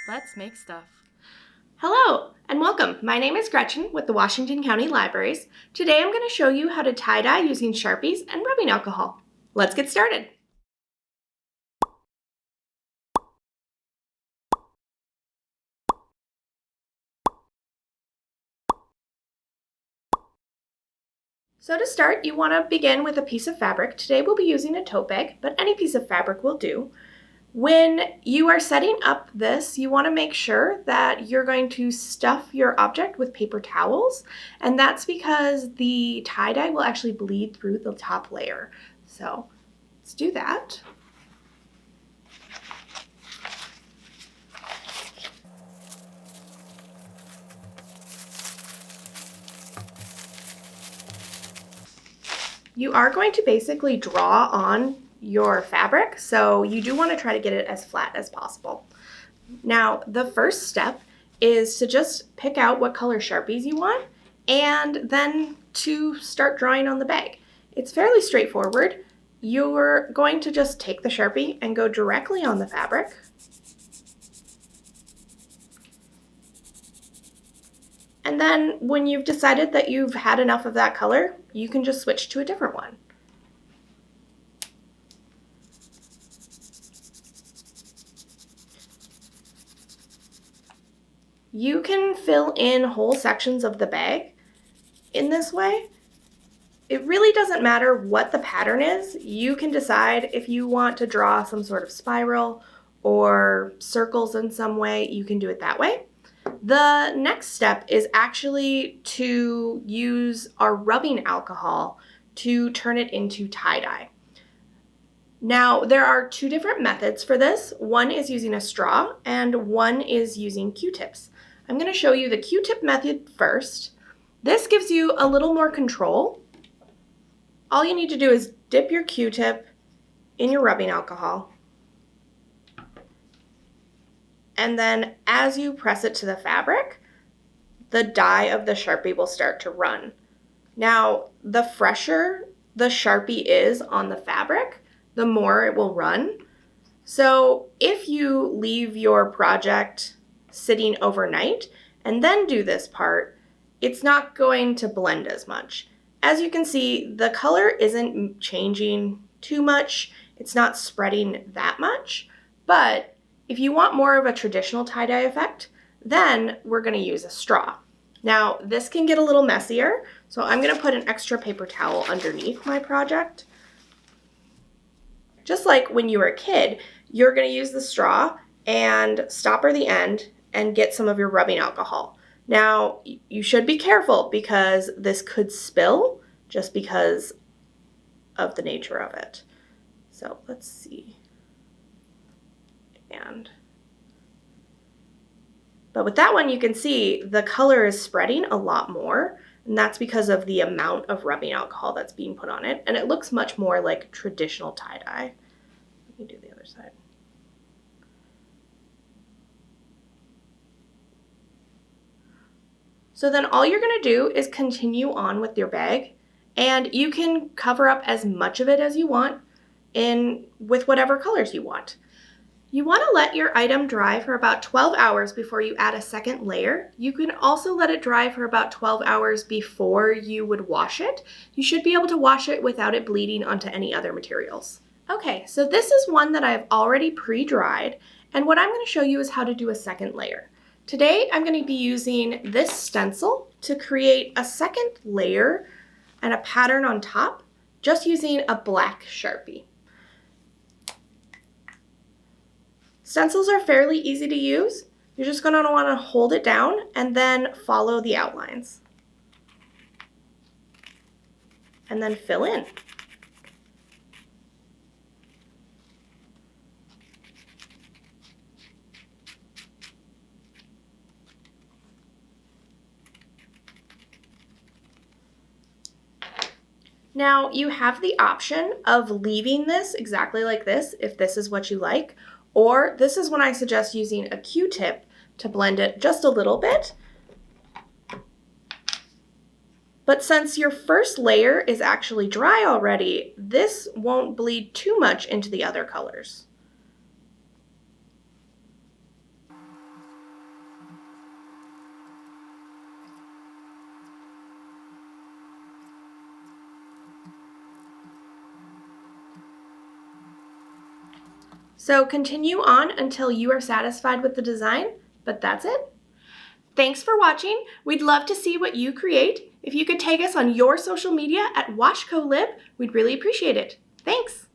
Let's make stuff. Hello and welcome. My name is Gretchen with the Washington County Libraries. Today I'm going to show you how to tie-dye using Sharpies and rubbing alcohol. Let's get started. So to start, you want to begin with a piece of fabric. Today we'll be using a tote bag, but any piece of fabric will do. When you are setting up this, you want to make sure that you're going to stuff your object with paper towels, and that's because the tie-dye will actually bleed through the top layer. So let's do that. You are going to basically draw on your fabric, so you do want to try to get it as flat as possible. Now, the first step is to just pick out what color Sharpies you want and then to start drawing on the bag. It's fairly straightforward. You're going to just take the Sharpie and go directly on the fabric. And then when you've decided that you've had enough of that color, you can just switch to a different one. You can fill in whole sections of the bag in this way. It really doesn't matter what the pattern is. You can decide if you want to draw some sort of spiral or circles in some way, you can do it that way. The next step is actually to use our rubbing alcohol to turn it into tie-dye. Now, there are two different methods for this. One is using a straw and one is using Q-tips. I'm going to show you the Q-tip method first. This gives you a little more control. All you need to do is dip your Q-tip in your rubbing alcohol. And then as you press it to the fabric, the dye of the Sharpie will start to run. Now, the fresher the Sharpie is on the fabric, the more it will run. So if you leave your project sitting overnight and then do this part, it's not going to blend as much. As you can see, the color isn't changing too much. It's not spreading that much, but if you want more of a traditional tie-dye effect, then we're going to use a straw. Now, this can get a little messier, so I'm going to put an extra paper towel underneath my project. Just like when you were a kid, you're going to use the straw and stopper the end and get some of your rubbing alcohol. Now, you should be careful because this could spill just because of the nature of it. So let's see. But with that one, you can see the color is spreading a lot more, and that's because of the amount of rubbing alcohol that's being put on it, and it looks much more like traditional tie-dye. Let me do the other side. So then all you're going to do is continue on with your bag, and you can cover up as much of it as you want with whatever colors you want. You want to let your item dry for about 12 hours before you add a second layer. You can also let it dry for about 12 hours before you would wash it. You should be able to wash it without it bleeding onto any other materials. Okay, so this is one that I've already pre-dried, and what I'm going to show you is how to do a second layer. Today I'm going to be using this stencil to create a second layer and a pattern on top, just using a black Sharpie. Stencils are fairly easy to use. You're just going to want to hold it down and then follow the outlines. And then fill in. Now, you have the option of leaving this exactly like this if this is what you like, or this is when I suggest using a Q-tip to blend it just a little bit. But since your first layer is actually dry already, this won't bleed too much into the other colors. So continue on until you are satisfied with the design, but that's it. Thanks for watching. We'd love to see what you create. If you could tag us on your social media at WashCoLib, we'd really appreciate it. Thanks.